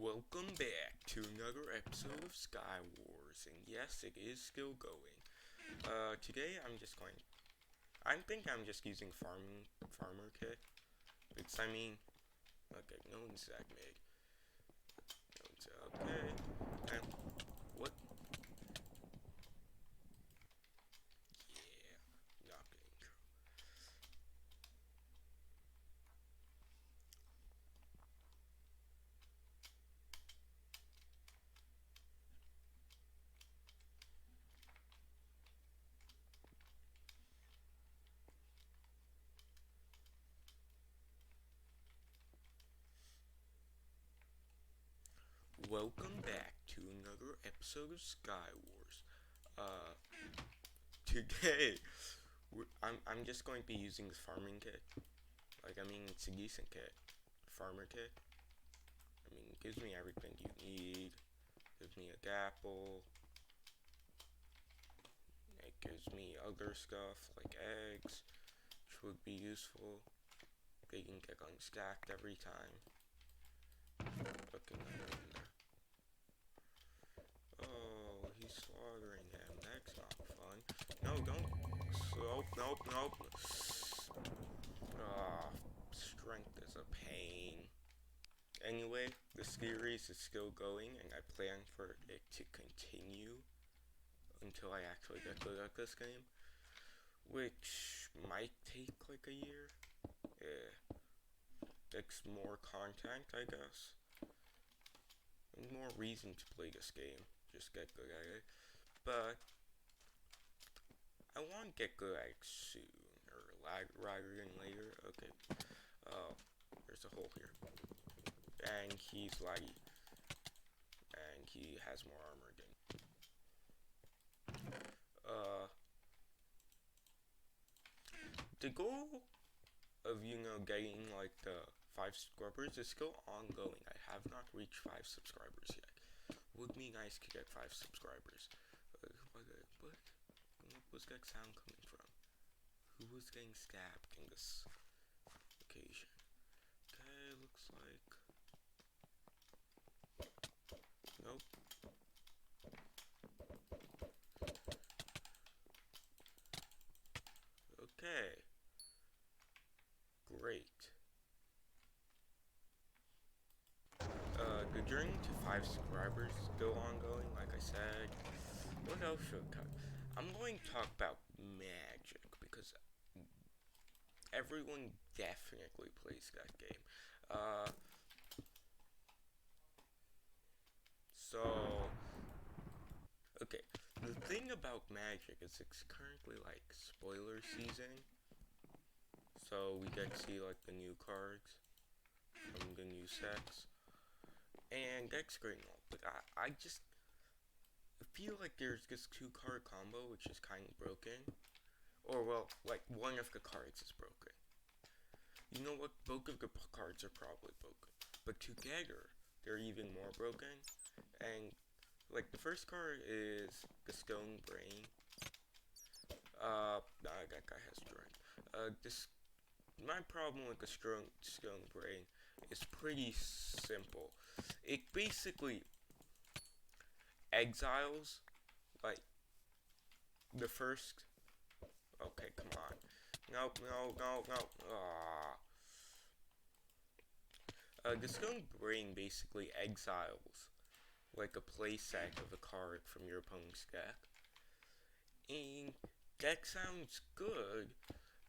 Welcome back to another episode of Sky Wars, and yes, it is still going. Today I think I'm just using farmer kit, because okay, no one's that big. No one's okay, and what? Yeah, not getting through. Welcome back to another episode of Sky Wars. Uh, Today I'm just going to be using the farming kit. It's a decent kit. Farmer kit. It gives me everything you need. Gives me a gapple. It gives me other stuff like eggs, which would be useful. They can get unstacked every time. Looking at him there. Oh, he's slaughtering him. That's not fun. No, don't. Nope. Ah, strength is a pain. Anyway, the series is still going, and I plan for it to continue until I actually get good at this game, which might take like a year. Yeah, takes more content, I guess, and more reason to play this game. Just get good at it. But I want to get good at it soon, or rather than later. Okay. There's a hole here, and he's laggy, and he has more armor than. Uh, the goal of getting like the 5 subscribers is still ongoing. I have not reached 5 subscribers yet. Would be nice to get 5 subscribers. What was that sound coming from? Who was getting stabbed in this occasion? Okay, looks like. Nope. Okay. Great. The journey to 5 subscribers is still ongoing, like I said. What else should I talk? I'm going to talk about Magic because everyone definitely plays that game. Uh, so okay, the thing about Magic is it's currently like spoiler season, so we get to see like the new cards from the new sets, and that's great and all. But I just feel like there's this 2 card combo which is kind of broken, or well, like one of the cards is broken. You know what? Both of the cards are probably broken, but together they're even more broken. And like the first card is the Stone Brain. That guy has strength. This My problem with the Stone Brain is pretty simple. It basically exiles like the first. Okay, come on. Nope, no. The Stone Brain basically exiles like a playset of a card from your opponent's deck. And that sounds good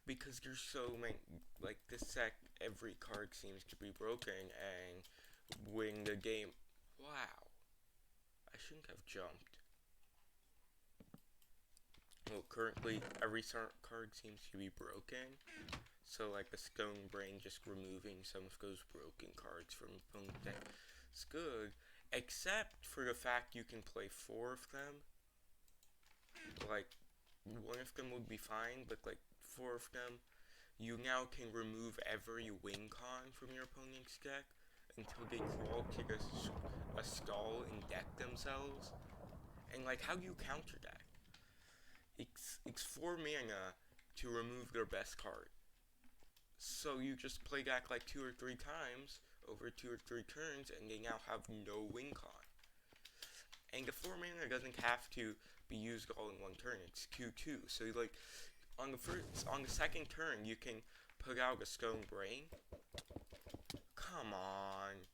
because there's so many. Like this deck, every card seems to be broken and win the game. Wow, I shouldn't have jumped. Well, currently every card seems to be broken. So like the Stone Brain just removing some of those broken cards from opponent deck. It's good, except for the fact you can play 4 of them. Like one of them would be fine, but like 4 of them, you now can remove every win con from your opponent's deck until they crawl to a stall and deck themselves. And like, how do you counter that? It's 4 mana to remove their best card. So you just play back like 2 or 3 times over 2 or 3 turns, and they now have no win con. And the 4 mana doesn't have to be used all in one turn. It's Q2. So like on the second turn, you can put out a Stone Brain. Come on.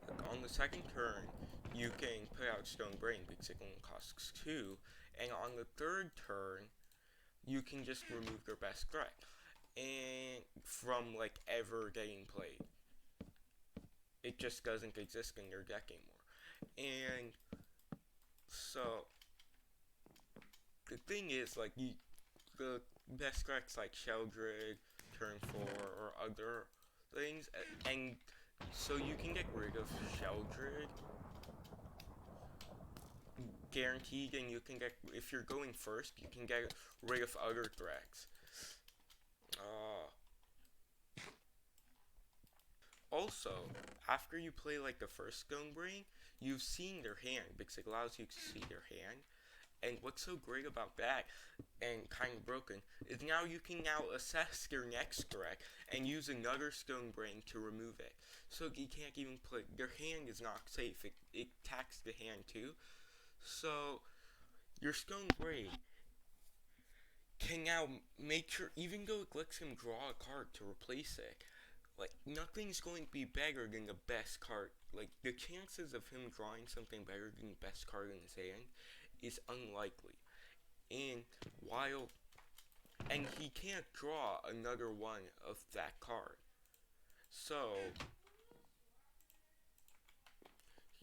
Like on the second turn, you can put out Stone Brain because it only costs 2. And on the third turn, you can just remove their best threat. And from like ever getting played. It just doesn't exist in their deck anymore. And so the thing is, like, the best decks like Sheldred, Turn 4, or other things, and so you can get rid of Sheldred guaranteed, and you can get, if you're going first, you can get rid of other threats. Also, after you play like the first Stone Brain, you've seen their hand because it allows you to see their hand. And what's so great about that, and kind of broken, is now you can now assess your next threat and use another Stone Brain to remove it. So you can't even play, their hand is not safe, it attacks the hand too. So your Stone Brain can now make sure, even though it lets him draw a card to replace it, like, nothing's going to be better than the best card. Like, the chances of him drawing something better than the best card in his hand is unlikely. And he can't draw another one of that card. So,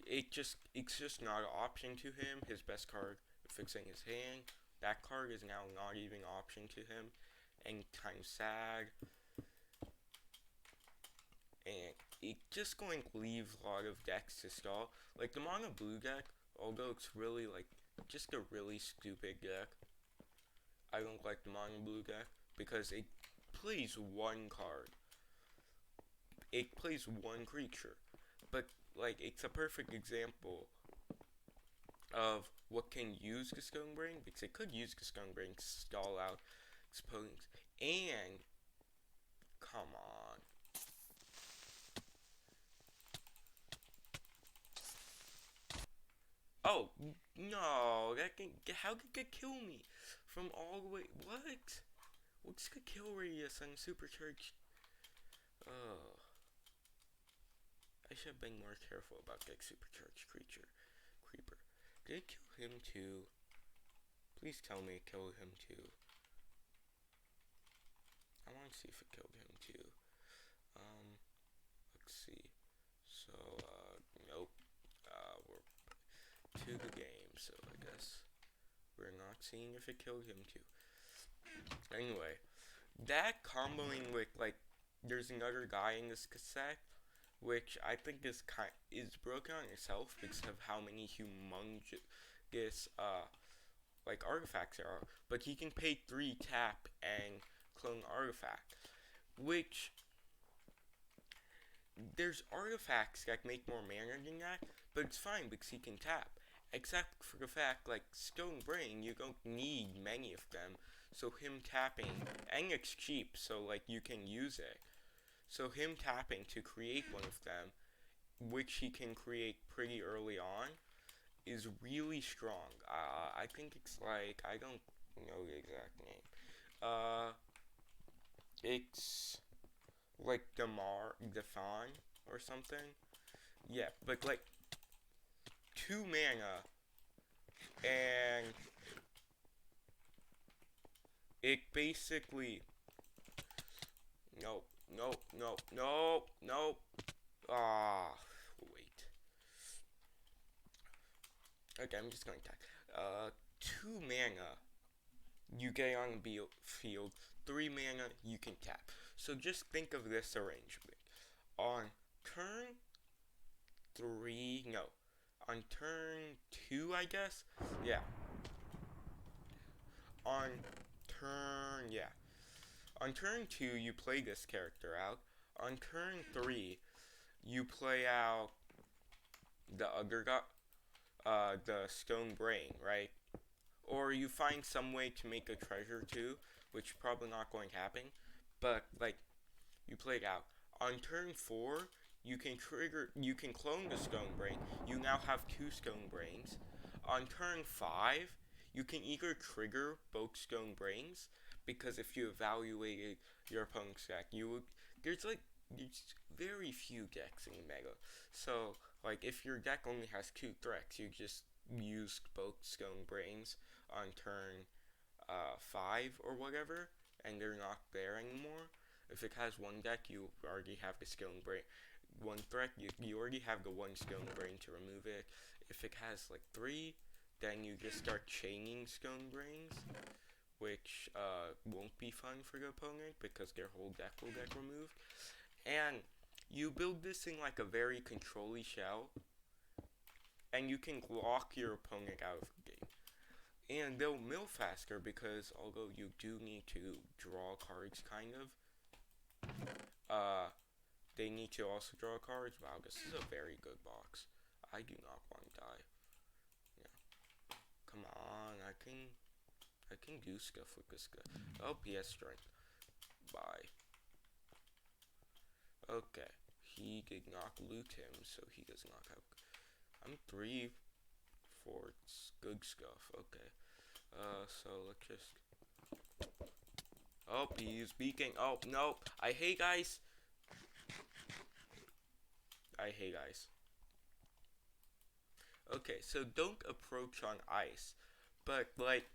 it's just not an option to him. His best card fixing his hand. That card is now not even an option to him. And kind of sad. And it's just going to leave a lot of decks to stall. Like the Mono Blue deck, although it's really like just a really stupid deck, I don't like the Mono Blue deck because it plays one card. It plays one creature. But like it's a perfect example of what can use the Stone Brain, because it could use the Stone Brain to stall out opponents. And come on. Oh, no, how could that kill me? From all the way, what? What's the kill radius on Supercharged? Oh. I should have been more careful about that Supercharged Creeper. Did it kill him too? Please tell me it killed him too. I want to see if it killed him too. Let's see. So, nope. We're to the game, so I guess we're not seeing if it killed him too. Anyway, that comboing with, like, there's another guy in this cassette, which I think is broken on itself because of how many humongous, like, artifacts there are. But he can pay 3 tap and clone artifact, which there's artifacts that make more mana than that, but it's fine because he can tap. Except for the fact, like, Stone Brain, you don't need many of them, so him tapping, and it's cheap, so, like, you can use it. So him tapping to create one of them, which he can create pretty early on, is really strong. I think it's like, I don't know the exact name. It's like Defan or something. Yeah, but like 2 mana, and it basically, nope. Wait. Okay, I'm just going to type. 2 mana, you get on the field. 3 mana, you can tap. So just think of this arrangement. On turn 3, no. On turn 2, I guess? Yeah. On turn 2, you play this character out. On turn 3, you play out the other guy, the Stone Brain, right? Or you find some way to make a treasure too, which is probably not going to happen. But like you play it out. On turn 4, you can clone the Stone Brain. You now have 2 Stone Brains. On turn 5, you can either trigger both Stone Brains, because if you evaluated your opponent's deck, there's very few decks in Mega. So like if your deck only has 2 threats, you just use both Stone Brains on turn 5 or whatever, and they're not there anymore. If it has one deck, you already have the Stone Brain. One threat, you already have the one Stone Brain to remove it. If it has like 3, then you just start chaining Stone Brains, which won't be fun for the opponent because their whole deck will get removed. And you build this in like a very control-y shell, and you can lock your opponent out of the game. And they'll mill faster because although you do need to draw cards, kind of, they need to also draw cards. Wow, this is a very good box. I do not want to die. Yeah. Come on, I can do stuff with this guy. Oh, PS strength. Bye. Okay. He did not loot him, so he does not have. I'm 3 for good stuff. Okay. So let's just. Oh, he's beaking. Oh, no. I hate ice. I hate ice. Okay, so don't approach on ice. But, like,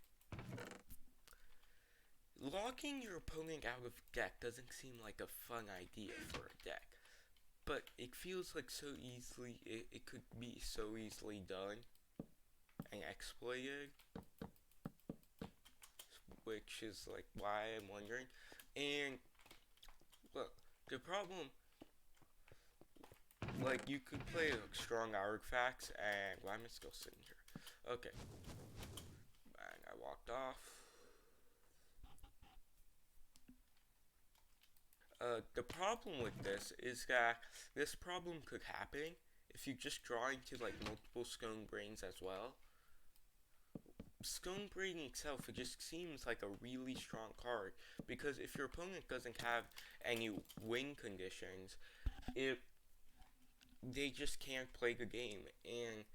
locking your opponent out of deck doesn't seem like a fun idea for a deck. But it feels like it could be so easily done and exploited. Which is, like, why I'm wondering. And, look, the problem, like, you could play strong artifacts, and why am I still sitting here? Okay. And I walked off. The problem with this is that this problem could happen if you just draw into, like, multiple Stone Brains as well. Stone Brain itself, it just seems like a really strong card, because if your opponent doesn't have any win conditions, they just can't play the game. And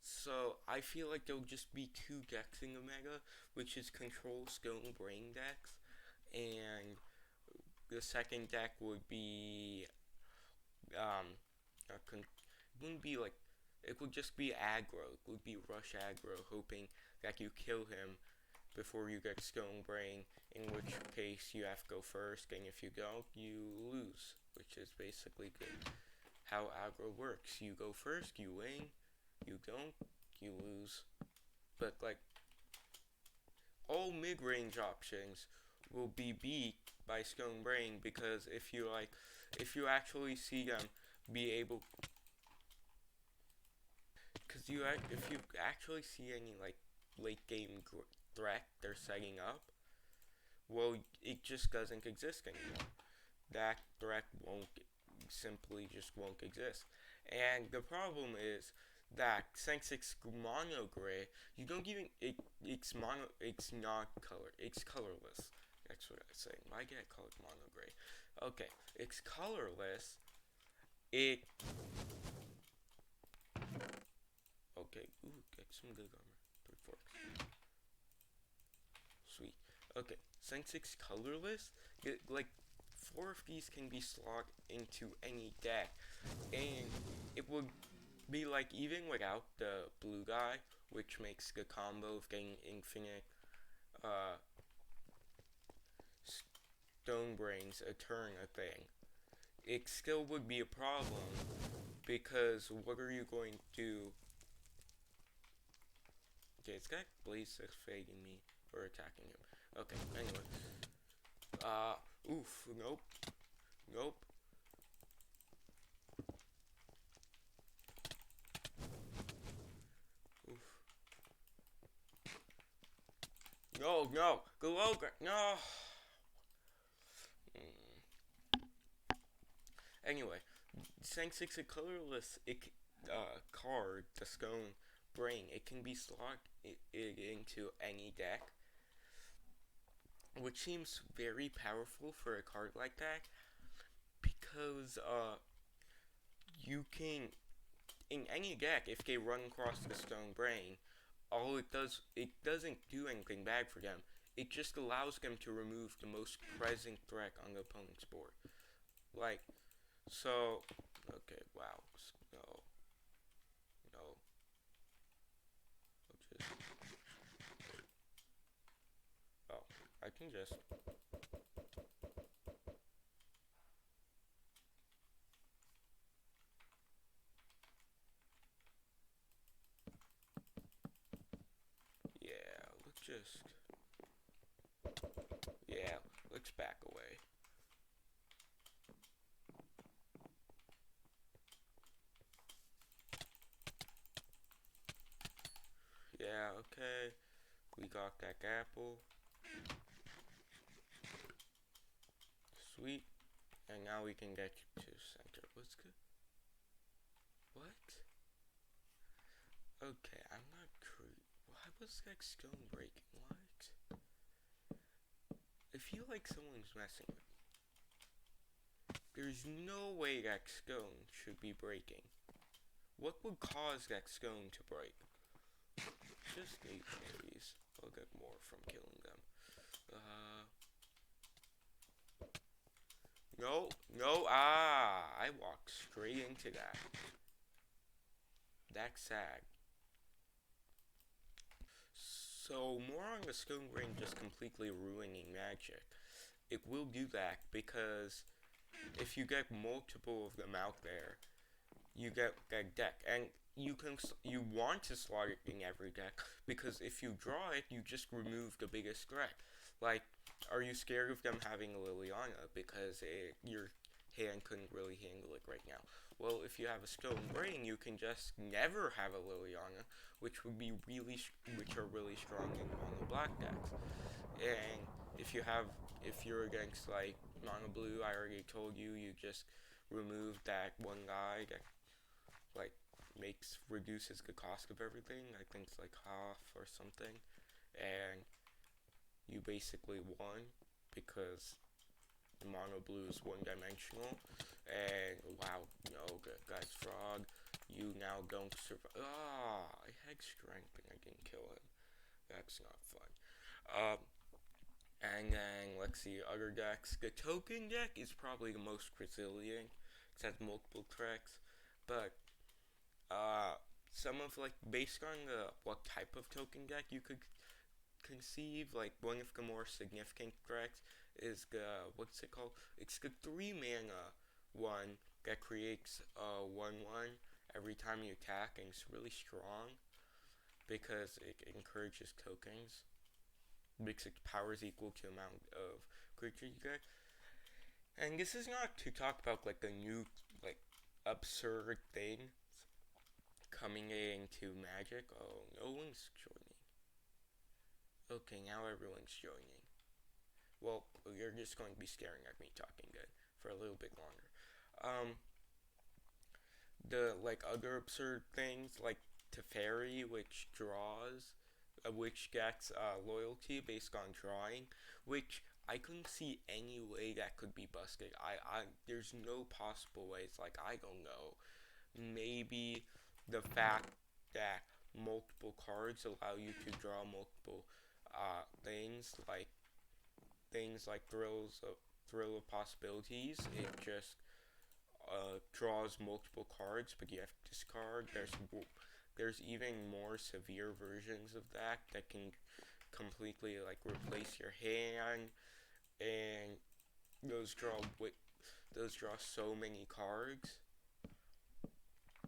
so I feel like there'll just be 2 decks in the meta, which is control Stone Brain decks, and the second deck would be wouldn't be like, it would just be aggro. It would be rush aggro, hoping that you kill him before you get Stone Brain, in which case you have to go first, and if you don't, you lose, which is basically how aggro works. You go first, you win. You don't, you lose. But, like, all mid-range options will be beat by Stone Brain, because if you actually see them be able, because if you actually see any, like, late game threat they're setting up, well, it just doesn't exist anymore. That threat won't exist. And the problem is that since it's mono gray, you don't even it's not color. It's colorless. That's what I was saying. Why did I call it mono gray? Okay, it's colorless. It Okay, ooh, get some good armor. 3 forks. Sweet. Okay, since it's colorless, like 4 of these can be slogged into any deck, and it would be like, even without the blue guy, which makes the combo of getting infinite Stone Brains a turn a thing, it still would be a problem, because what are you going to do? Okay, it's got Blaze that's fading me or attacking him. Okay, anyway. Oof, nope. Nope. Oof. No, go over. No. Anyway, since it's a colorless card, the Stone Brain, it can be slogged into any deck. which seems very powerful for a card like that because you can in any deck if they run across the Stone Brain, all it doesn't do anything bad for them. It just allows them to remove the most present threat on the opponent's board. Like so, okay, wow, no, no, I'll just oh, I can just yeah, let's just yeah, let's back away. Yeah, okay, we got that apple, sweet, and now we can get to center. What's good? What? Okay, I'm not why was that stone breaking? What? I feel like someone's messing with me. There's no way that stone should be breaking. What would cause that stone to break? Just need berries. I'll get more from killing them. No, no, I walked straight into that. That's sad. So, more on the stone ring just completely ruining magic. It will do that because if you get multiple of them out there, you get that deck, and you want to slot it in every deck because if you draw it, you just remove the biggest threat. Like, are you scared of them having a Liliana because your hand couldn't really handle it right now? Well, if you have a Stone Brain, you can just never have a Liliana, which would be which are really strong in mono black decks. And if you have, if you're against like mono blue, I already told you, you just remove that one guy that like reduces the cost of everything. I think it's like half or something, and you basically won because mono blue is one dimensional. And wow, no, guys, frog, you now don't survive. I had strength and I didn't kill him. That's not fun. Um, and then let's see other decks. The token deck is probably the most resilient. It has multiple tracks, but some of like based on what type of token deck you could conceive, like one of the more significant threats is the what's it called? It's the 3 mana one that creates a 1/1 every time you attack, and it's really strong because it encourages tokens. Makes its powers equal to the amount of creatures you get. And this is not to talk about like the new like absurd thing coming into Magic. Oh, no one's joining. Okay, now everyone's joining. Well, you're just going to be staring at me talking good for a little bit longer. Um, the like other absurd things like Teferi, which draws, which gets loyalty based on drawing, which I couldn't see any way that could be busted. There's no possible ways. Like I don't know, maybe the fact that multiple cards allow you to draw multiple things like thrill of possibilities. It just draws multiple cards, but you have to discard. There's even more severe versions of that can completely like replace your hand, and those draw those draw so many cards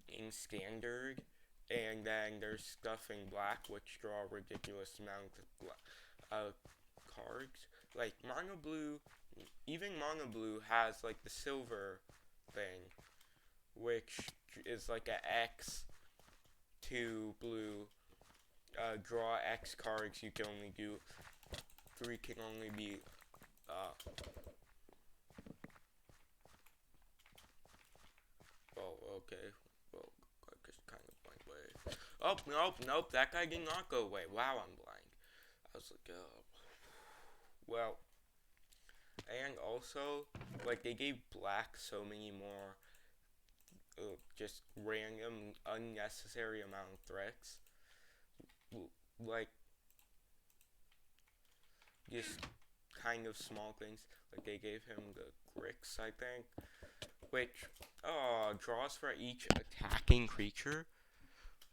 in standard, and then there's stuff in black which draw a ridiculous amount of cards. Like mono blue, even mono blue has like the silver thing, which is like a X to blue. Draw X cards. You can only do 3. Can only be. Oh, okay. Well, I just kind of went away. Oh, nope, nope. That guy did not go away. Wow, I'm blind. I was like, Well, and also, like, they gave black so many more just random, unnecessary amount of threats. Like, just kind of small things. Like, they gave him the Grix, I think, which, draws for each attacking creature,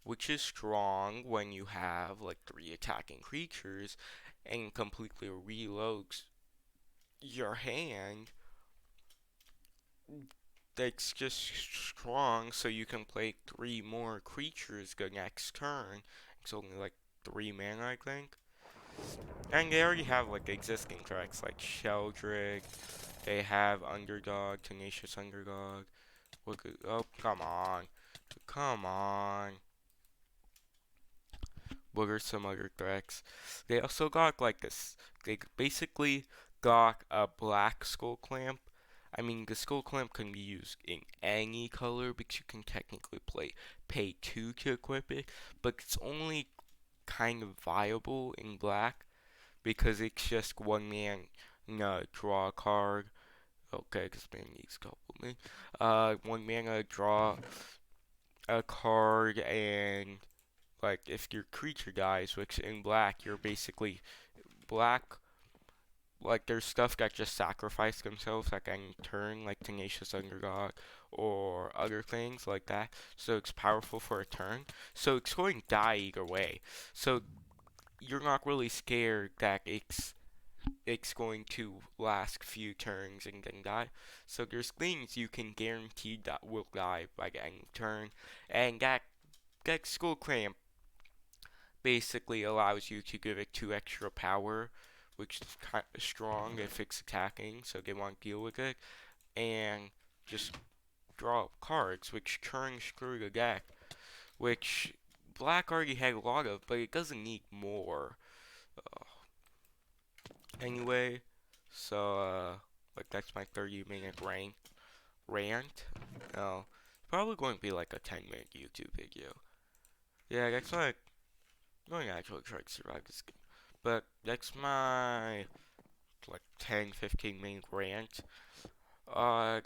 which is strong when you have, like, 3 attacking creatures, and completely reloads your hand. That's just strong, so you can play 3 more creatures the next turn. It's only like 3 mana, I think. And they already have like existing tracks like Sheldrick. They have Underdog, Tenacious Underdog. Oh, come on. Come on. What are some other tracks? They also got like this. They basically got a black skull clamp. I mean, the skull clamp can be used in any color because you can technically pay 2 to equip it, but it's only kind of viable in black because it's just 1 man, no, draw a card. Okay, because man needs to help me. 1 mana, draw a card, and like if your creature dies, which in black you're basically black. Like there's stuff that just sacrifice themselves like any turn, like Tenacious Underdog or other things like that. So it's powerful for a turn. So it's going to die either way. So you're not really scared that it's going to last few turns and then die. So there's things you can guarantee that will die by any turn, and that Skull Clamp basically allows you to give it 2 extra power, which is kind of strong if it's attacking, so they want to deal with it, and just draw cards, which turns through the deck, which Black already had a lot of, but it doesn't need more. Anyway, so, like, that's my 30-minute rant. Oh, probably going to be like a 10-minute YouTube video. Yeah, that's like, I'm going to actually try to survive this game. But that's my, like, 10-15-minute rant. Uh,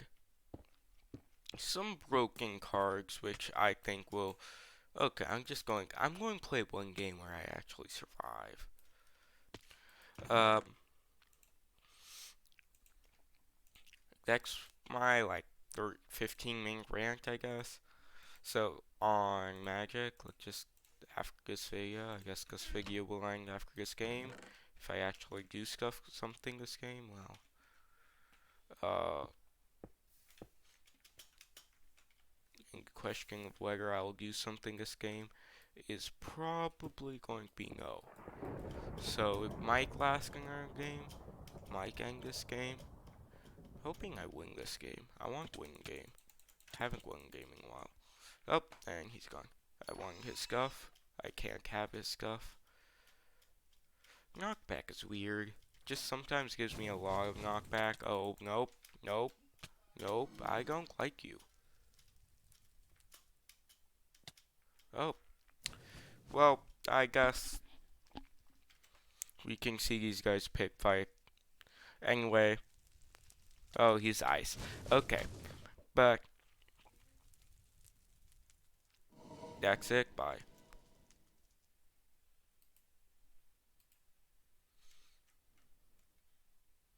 some broken cards, which I think will, okay, I'm going to play one game where I actually survive. That's my, like, 15-minute rant, I guess. So, on Magic, let's just, after this video, I guess this video will end after this game. If I actually do something this game, well, the question of whether I will do something this game is probably going to be no. So, it might last another game, might end this game. Hoping I win this game. I want to win the game. Haven't won a game in a while. Oh, and he's gone. I want his stuff. I can't have his stuff. Knockback is weird. Just sometimes gives me a lot of knockback. Oh, nope, nope, nope. I don't like you. Oh, well, I guess we can see these guys pit fight. Anyway. Oh, he's ice. Okay, but that's it. Bye.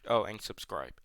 Oh, and subscribe.